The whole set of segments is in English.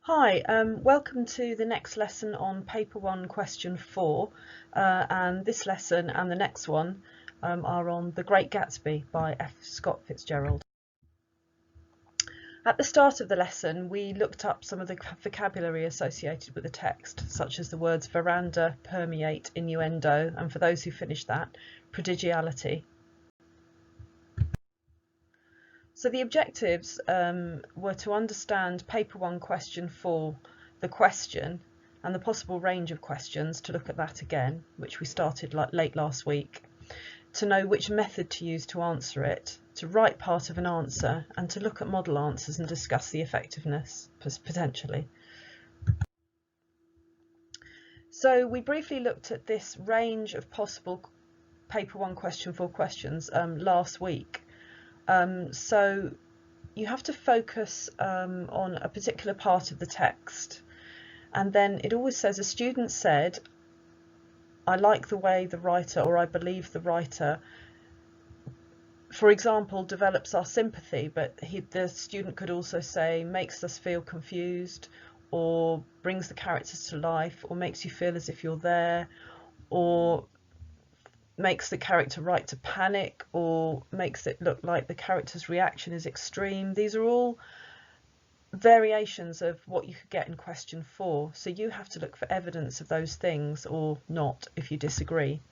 Hi, welcome to the next lesson on Paper 1 Question 4, and this lesson and the next one are on The Great Gatsby by F. Scott Fitzgerald. At the start of the lesson we looked up some of the vocabulary associated with the text, such as the words veranda, permeate, innuendo, and for those who finished that, prodigality. So the objectives were to understand Paper 1 Question 4, the question, and the possible range of questions, to look at that again, which we started late last week, to know which method to use to answer it, to write part of an answer, and to look at model answers and discuss the effectiveness, potentially. So we briefly looked at this range of possible Paper 1 Question 4 questions last week. So you have to focus on a particular part of the text, and then it always says a student said, I like the way the writer, or I believe the writer, for example, develops our sympathy, but the student could also say makes us feel confused, or brings the characters to life, or makes you feel as if you're there, or makes the character right to panic, or makes it look like the character's reaction is extreme. These are all variations of what you could get in question 4, so you have to look for evidence of those things or not if you disagree.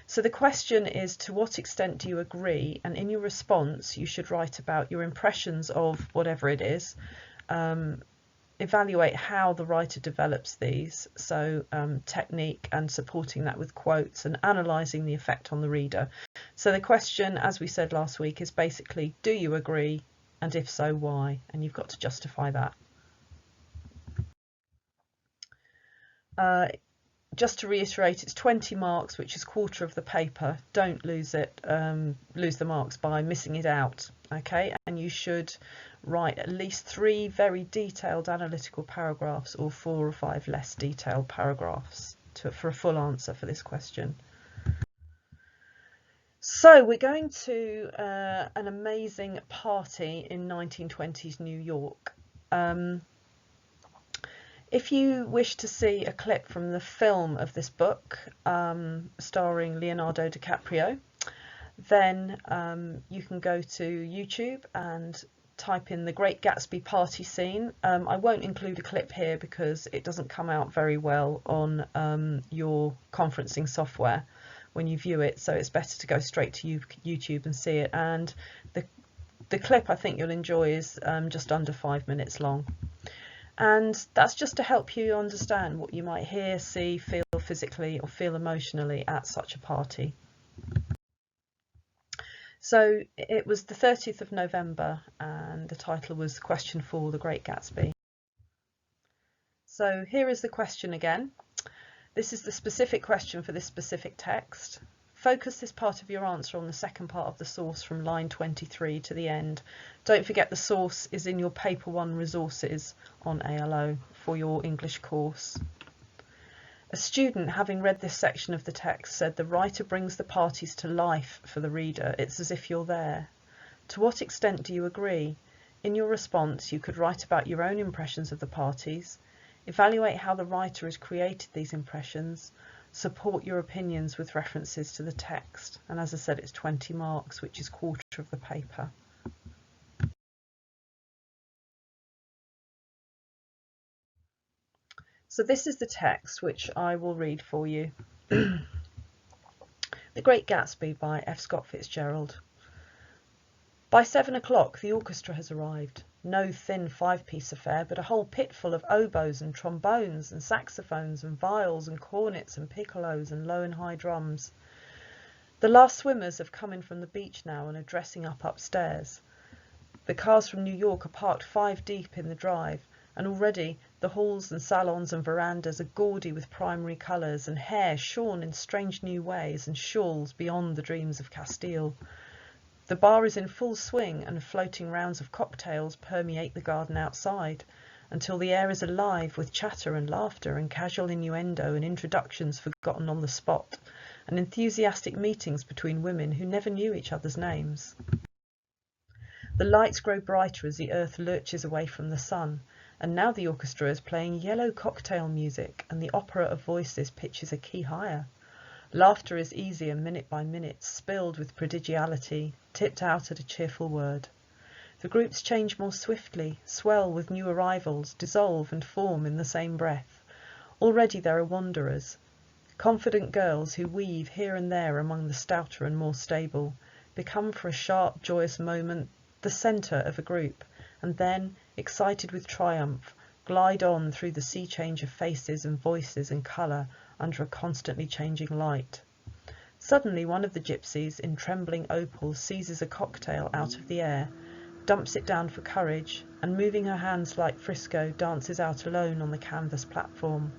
So the question is, to what extent do you agree? And in your response you should write about your impressions of whatever it is, evaluate how the writer develops these, so technique, and supporting that with quotes, and analysing the effect on the reader. So the question, as we said last week, is basically, do you agree, and if so, why? And you've got to justify that. Just to reiterate, it's 20 marks, which is quarter of the paper. Don't lose it, lose the marks by missing it out, okay? And you should write at least 3 very detailed analytical paragraphs, or 4 or 5 less detailed paragraphs for a full answer for this question. So we're going to an amazing party in 1920s New York. If you wish to see a clip from the film of this book, starring Leonardo DiCaprio, then you can go to YouTube and type in The Great Gatsby party scene. I won't include a clip here because it doesn't come out very well on your conferencing software when you view it, so it's better to go straight to YouTube and see it. And the clip I think you'll enjoy is just under 5 minutes long. And that's just to help you understand what you might hear, see, feel physically, or feel emotionally at such a party. So it was the 30th of November, and the title was Question 4, The Great Gatsby. So here is the question again. This is the specific question for this specific text. Focus this part of your answer on the second part of the source from line 23 to the end. Don't forget the source is in your Paper 1 resources on ALO for your English course. A student, having read this section of the text, said the writer brings the parties to life for the reader. It's as if you're there. To what extent do you agree? In your response, you could write about your own impressions of the parties, evaluate how the writer has created these impressions, support your opinions with references to the text. And as I said, it's 20 marks, which is quarter of the paper. So this is the text, which I will read for you. The Great Gatsby by F. Scott Fitzgerald. By 7 o'clock the orchestra has arrived. No thin 5-piece affair, but a whole pit full of oboes and trombones and saxophones and viols and cornets and piccolos and low and high drums. The last swimmers have come in from the beach now and are dressing up upstairs. The cars from New York are parked 5 deep in the drive, and already the halls and salons and verandas are gaudy with primary colours, and hair shorn in strange new ways, and shawls beyond the dreams of Castile. The bar is in full swing, and floating rounds of cocktails permeate the garden outside, until the air is alive with chatter and laughter and casual innuendo and introductions forgotten on the spot, and enthusiastic meetings between women who never knew each other's names. The lights grow brighter as the earth lurches away from the sun, and now the orchestra is playing yellow cocktail music, and the opera of voices pitches a key higher. Laughter is easier minute by minute, spilled with prodigality, tipped out at a cheerful word. The groups change more swiftly, swell with new arrivals, dissolve and form in the same breath. Already there are wanderers, confident girls who weave here and there among the stouter and more stable, become for a sharp, joyous moment the centre of a group, and then, excited with triumph, glide on through the sea change of faces and voices and colour under a constantly changing light. Suddenly one of the gypsies, in trembling opal, seizes a cocktail out of the air, dumps it down for courage, and moving her hands like Frisco, dances out alone on the canvas platform.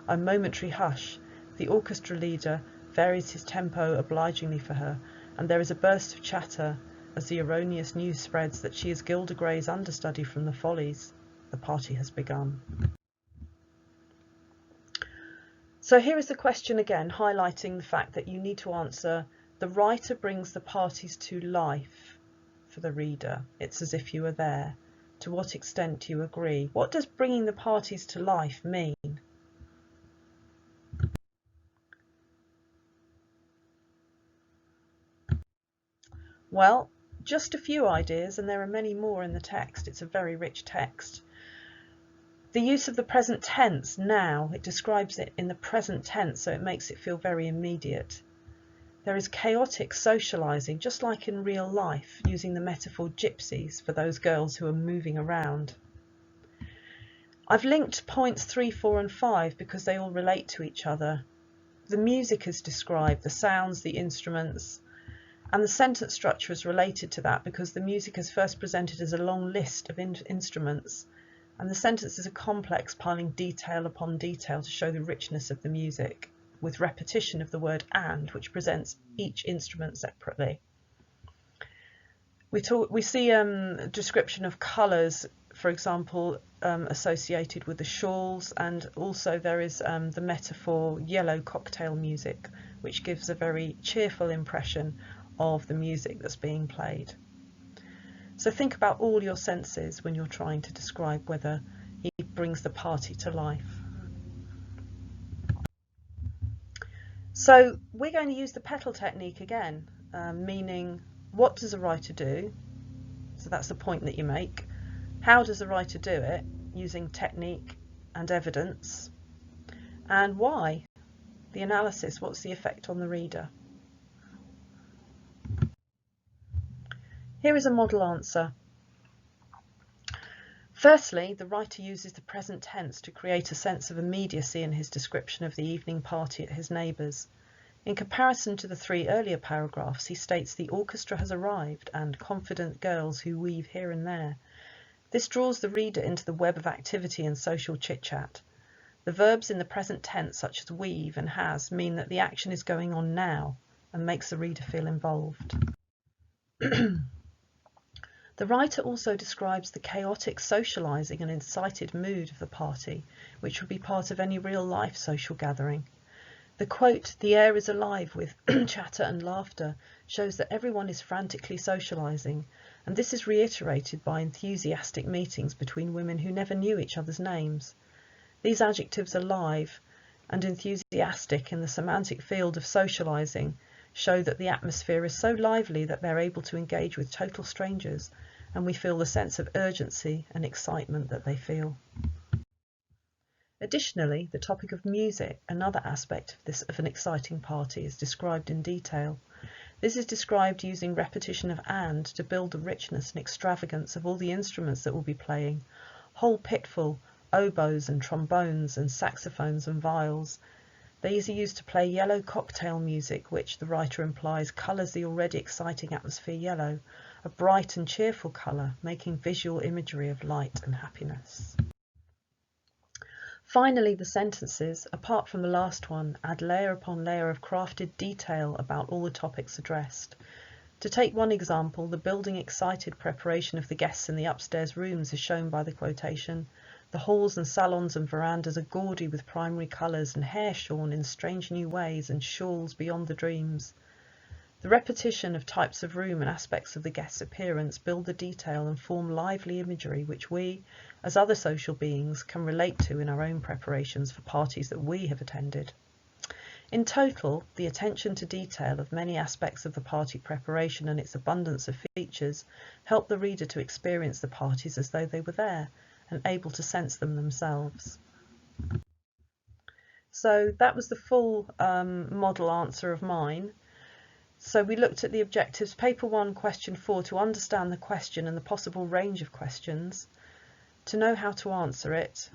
A momentary hush. The orchestra leader varies his tempo obligingly for her, and there is a burst of chatter as the erroneous news spreads that she is Gilda Gray's understudy from the Follies. The party has begun. So here is the question again, highlighting the fact that you need to answer, the writer brings the parties to life for the reader. It's as if you were there. To what extent do you agree? What does bringing the parties to life mean? Well, just a few ideas, and there are many more in the text. It's a very rich text. The use of the present tense, now, it describes it in the present tense, so it makes it feel very immediate. There is chaotic socialising, just like in real life, using the metaphor gypsies for those girls who are moving around. I've linked points 3, 4 and 5 because they all relate to each other. The music is described, the sounds, the instruments, and the sentence structure is related to that because the music is first presented as a long list of instruments, and the sentences are complex, piling detail upon detail to show the richness of the music, with repetition of the word and, which presents each instrument separately. We see a description of colours, for example, associated with the shawls, and also there is the metaphor yellow cocktail music, which gives a very cheerful impression of the music that's being played. So think about all your senses when you're trying to describe whether he brings the party to life. So we're going to use the petal technique again, meaning what does a writer do? So that's the point that you make. How does a writer do it? Using technique and evidence. And why? The analysis, what's the effect on the reader? Here is a model answer. Firstly, the writer uses the present tense to create a sense of immediacy in his description of the evening party at his neighbours. In comparison to the 3 earlier paragraphs, he states the orchestra has arrived and confident girls who weave here and there. This draws the reader into the web of activity and social chit-chat. The verbs in the present tense, such as weave and has, mean that the action is going on now and makes the reader feel involved. The writer also describes the chaotic socialising and incited mood of the party, which would be part of any real-life social gathering. The quote, "The air is alive with chatter and laughter," shows that everyone is frantically socialising, and this is reiterated by enthusiastic meetings between women who never knew each other's names. These adjectives, alive and enthusiastic in the semantic field of socialising, show that the atmosphere is so lively that they're able to engage with total strangers, and we feel the sense of urgency and excitement that they feel. Additionally, the topic of music, another aspect of an exciting party, is described in detail. This is described using repetition of and to build the richness and extravagance of all the instruments that will be playing. Whole pitful, oboes and trombones and saxophones and viols. These are used to play yellow cocktail music, which the writer implies colours the already exciting atmosphere yellow, a bright and cheerful colour, making visual imagery of light and happiness. Finally, the sentences, apart from the last one, add layer upon layer of crafted detail about all the topics addressed. To take one example, the building excited preparation of the guests in the upstairs rooms is shown by the quotation, "The halls and salons and verandas are gaudy with primary colours and hair shorn in strange new ways and shawls beyond the dreams." The repetition of types of room and aspects of the guest's appearance build the detail and form lively imagery which we, as other social beings, can relate to in our own preparations for parties that we have attended. In total, the attention to detail of many aspects of the party preparation and its abundance of features help the reader to experience the parties as though they were there and able to sense them themselves. So that was the full model answer of mine. So we looked at the objectives, paper 1, question 4, to understand the question and the possible range of questions, to know how to answer it.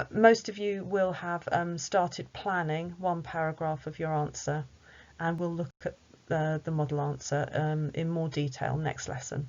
Most of you will have started planning one paragraph of your answer, and we'll look at the model answer in more detail next lesson.